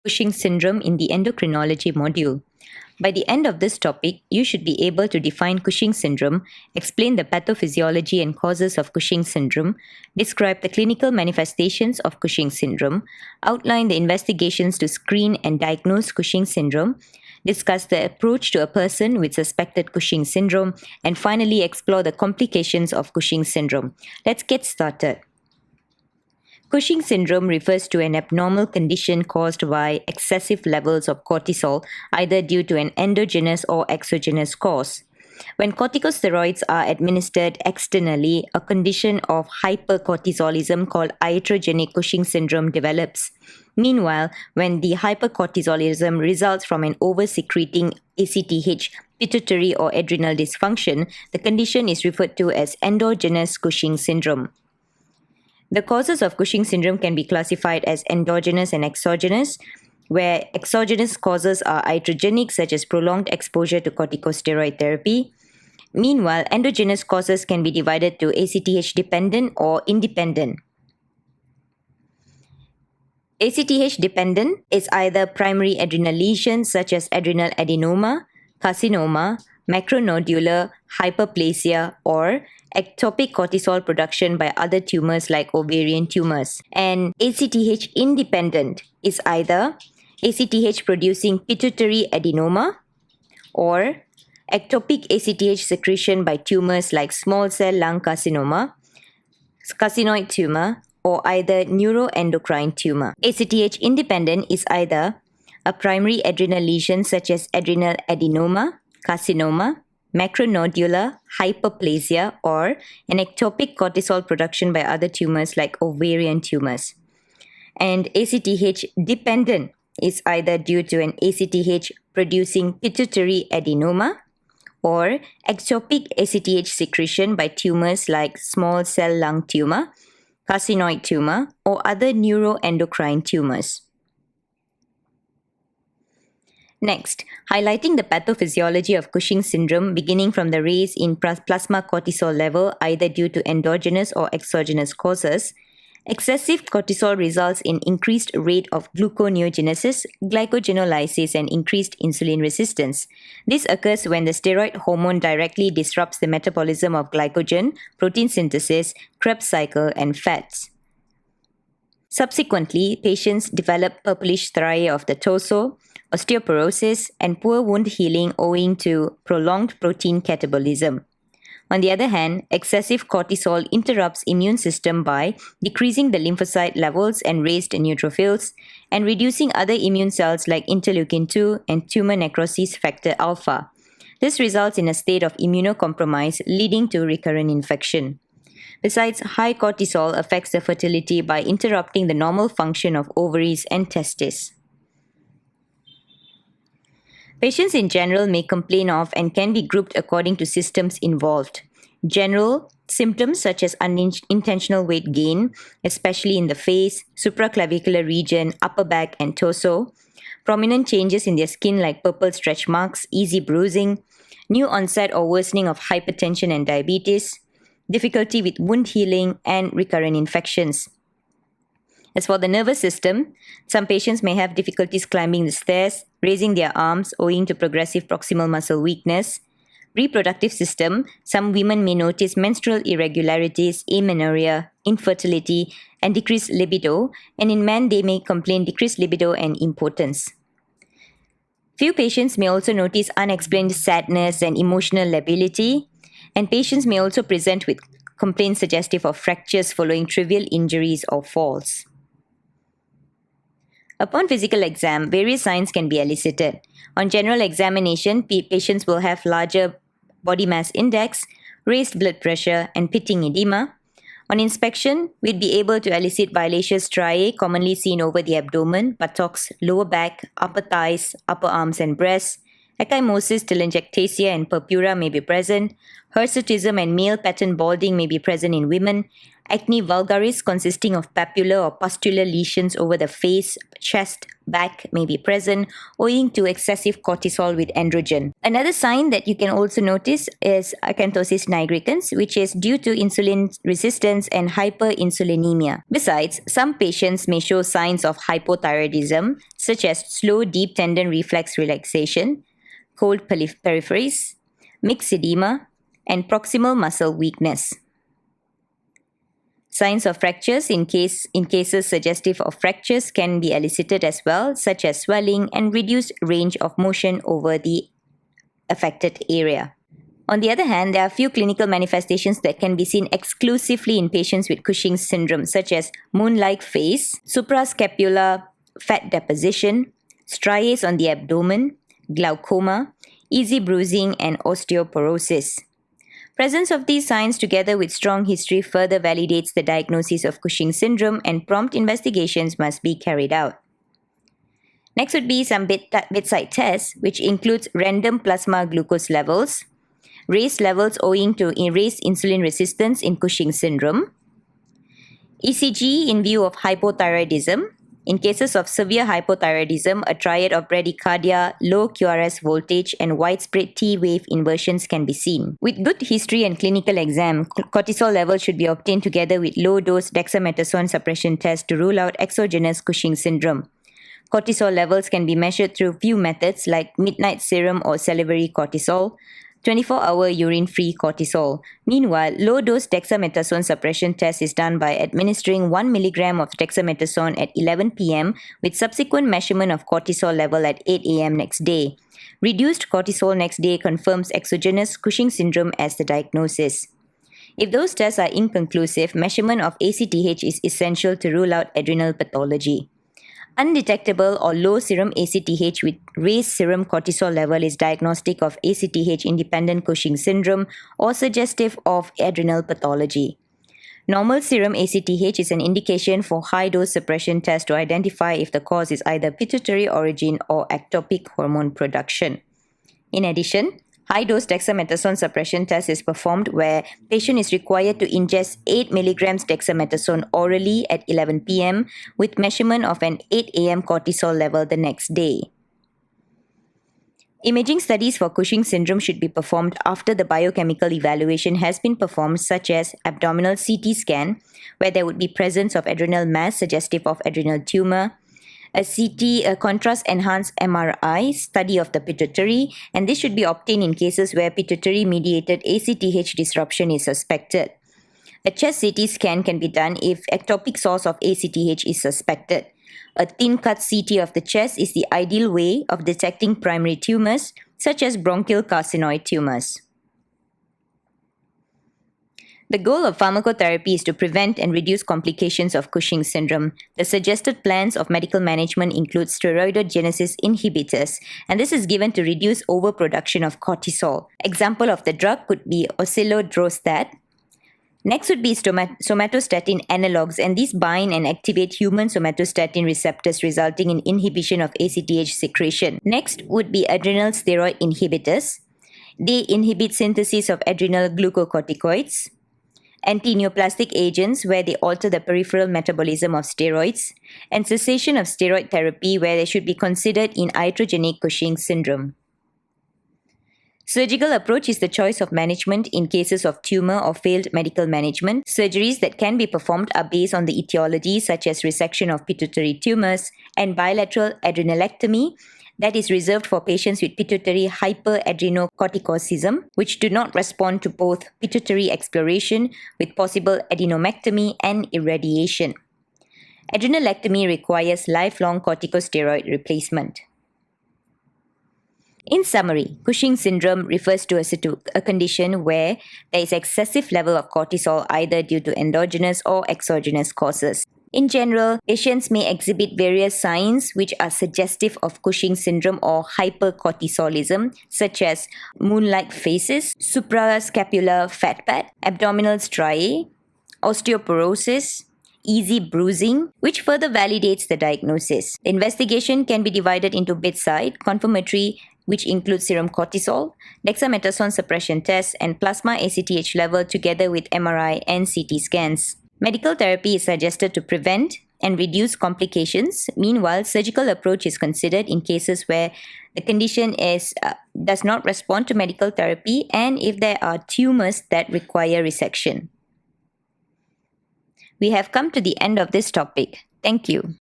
Cushing syndrome in the endocrinology module. By the end of this topic, you should be able to define Cushing syndrome, explain the pathophysiology and causes of Cushing syndrome, describe the clinical manifestations of Cushing syndrome, outline the investigations to screen and diagnose Cushing syndrome, discuss the approach to a person with suspected Cushing syndrome, and finally explore the complications of Cushing syndrome. Let's get started. Cushing syndrome refers to an abnormal condition caused by excessive levels of cortisol, either due to an endogenous or exogenous cause. When corticosteroids are administered externally, a condition of hypercortisolism called iatrogenic Cushing syndrome develops. Meanwhile, when the hypercortisolism results from an over-secreting ACTH, pituitary or adrenal dysfunction, the condition is referred to as endogenous Cushing syndrome. The causes of Cushing syndrome can be classified as endogenous and exogenous, where exogenous causes are iatrogenic, such as prolonged exposure to corticosteroid therapy. Meanwhile, endogenous causes can be divided to ACTH-dependent or independent. ACTH-dependent is either primary adrenal lesions such as adrenal adenoma, carcinoma, macronodular hyperplasia, or ectopic cortisol production by other tumors like ovarian tumors. And ACTH independent is either ACTH producing pituitary adenoma or ectopic ACTH secretion by tumors like small cell lung carcinoma, carcinoid tumor, or either neuroendocrine tumor. ACTH independent is either a primary adrenal lesion such as adrenal adenoma, carcinoma, macronodular hyperplasia, or an ectopic cortisol production by other tumors like ovarian tumors. And ACTH dependent is either due to an ACTH producing pituitary adenoma or ectopic ACTH secretion by tumors like small cell lung tumor, carcinoid tumor, or other neuroendocrine tumors. Next, highlighting the pathophysiology of Cushing syndrome beginning from the raise in plasma cortisol level either due to endogenous or exogenous causes. Excessive cortisol results in increased rate of gluconeogenesis, glycogenolysis, and increased insulin resistance. This occurs when the steroid hormone directly disrupts the metabolism of glycogen, protein synthesis, Krebs cycle, and fats. Subsequently, patients develop purplish striae of the torso, osteoporosis, and poor wound healing owing to prolonged protein catabolism. On the other hand, excessive cortisol interrupts immune system by decreasing the lymphocyte levels and raised neutrophils, and reducing other immune cells like interleukin-2 and tumor necrosis factor alpha. This results in a state of immunocompromise leading to recurrent infection. Besides, high cortisol affects the fertility by interrupting the normal function of ovaries and testes. Patients in general may complain of and can be grouped according to systems involved. General symptoms such as unintentional weight gain, especially in the face, supraclavicular region, upper back, and torso. Prominent changes in their skin like purple stretch marks, easy bruising, new onset or worsening of hypertension and diabetes, difficulty with wound healing, and recurrent infections. As for the nervous system, some patients may have difficulties climbing the stairs, raising their arms owing to progressive proximal muscle weakness. Reproductive system, some women may notice menstrual irregularities, amenorrhea, infertility, and decreased libido, and in men they may complain decreased libido and impotence. Few patients may also notice unexplained sadness and emotional lability, and patients may also present with complaints suggestive of fractures following trivial injuries or falls. Upon physical exam, various signs can be elicited. On general examination, patients will have larger body mass index, raised blood pressure, and pitting edema. On inspection, we'd be able to elicit violaceous striae commonly seen over the abdomen, buttocks, lower back, upper thighs, upper arms and breasts. Ecchymosis, telangiectasia, and purpura may be present. Hirsutism and male pattern balding may be present in women. acne vulgaris consisting of papular or pustular lesions over the face, chest, back may be present owing to excessive cortisol with androgen. Another sign that you can also notice is acanthosis nigricans, which is due to insulin resistance and hyperinsulinemia. Besides, some patients may show signs of hypothyroidism, such as slow deep tendon reflex relaxation, cold peripheries, mixed edema, and proximal muscle weakness. Signs of fractures in cases suggestive of fractures can be elicited as well, such as swelling and reduced range of motion over the affected area. On the other hand, there are few clinical manifestations that can be seen exclusively in patients with Cushing's syndrome, such as moon-like face, suprascapular fat deposition, striae on the abdomen, glaucoma, easy bruising, and osteoporosis. Presence of these signs together with strong history further validates the diagnosis of Cushing syndrome, and prompt investigations must be carried out. Next would be some bedside tests, which includes random plasma glucose levels, raised levels owing to raised insulin resistance in Cushing syndrome, ECG in view of hypothyroidism. In cases of severe hypothyroidism, a triad of bradycardia, low QRS voltage, and widespread T-wave inversions can be seen. With good history and clinical exam, cortisol levels should be obtained together with low-dose dexamethasone suppression test to rule out exogenous Cushing syndrome. Cortisol levels can be measured through few methods like midnight serum or salivary cortisol, 24-hour urine-free cortisol. Meanwhile, low-dose dexamethasone suppression test is done by administering 1 mg of dexamethasone at 11 p.m. with subsequent measurement of cortisol level at 8 a.m. next day. Reduced cortisol next day confirms exogenous Cushing syndrome as the diagnosis. If those tests are inconclusive, measurement of ACTH is essential to rule out adrenal pathology. Undetectable or low serum ACTH with raised serum cortisol level is diagnostic of ACTH-independent Cushing syndrome or suggestive of adrenal pathology. Normal serum ACTH is an indication for high-dose suppression test to identify if the cause is either pituitary origin or ectopic hormone production. In addition, high-dose dexamethasone suppression test is performed where patient is required to ingest 8 mg dexamethasone orally at 11 p.m. with measurement of an 8 a.m. cortisol level the next day. Imaging studies for Cushing syndrome should be performed after the biochemical evaluation has been performed, such as abdominal CT scan, where there would be presence of adrenal mass suggestive of adrenal tumor, a contrast-enhanced MRI study of the pituitary, and this should be obtained in cases where pituitary-mediated ACTH disruption is suspected. A chest CT scan can be done if ectopic source of ACTH is suspected. A thin-cut CT of the chest is the ideal way of detecting primary tumors, such as bronchial carcinoid tumors. The goal of pharmacotherapy is to prevent and reduce complications of Cushing syndrome. The suggested plans of medical management include steroidogenesis inhibitors, and this is given to reduce overproduction of cortisol. Example of the drug could be osilodrostat. Next would be somatostatin analogs, and these bind and activate human somatostatin receptors, resulting in inhibition of ACTH secretion. Next would be adrenal steroid inhibitors. They inhibit synthesis of adrenal glucocorticoids. Anti-neoplastic agents, where they alter the peripheral metabolism of steroids, and cessation of steroid therapy, where they should be considered in iatrogenic Cushing syndrome. Surgical approach is the choice of management in cases of tumor or failed medical management. Surgeries that can be performed are based on the etiology, such as resection of pituitary tumors and bilateral adrenalectomy, that is reserved for patients with pituitary hyperadrenocorticism, which do not respond to both pituitary exploration with possible adenomectomy and irradiation. Adrenalectomy requires lifelong corticosteroid replacement. In summary, Cushing syndrome refers to a condition where there is excessive level of cortisol either due to endogenous or exogenous causes. In general, patients may exhibit various signs which are suggestive of Cushing syndrome or hypercortisolism, such as moon-like faces, suprascapular fat pad, abdominal striae, osteoporosis, easy bruising, which further validates the diagnosis. The investigation can be divided into bedside, confirmatory, which includes serum cortisol, dexamethasone suppression tests, and plasma ACTH level together with MRI and CT scans. Medical therapy is suggested to prevent and reduce complications. Meanwhile, surgical approach is considered in cases where the condition does not respond to medical therapy and if there are tumors that require resection. We have come to the end of this topic. Thank you.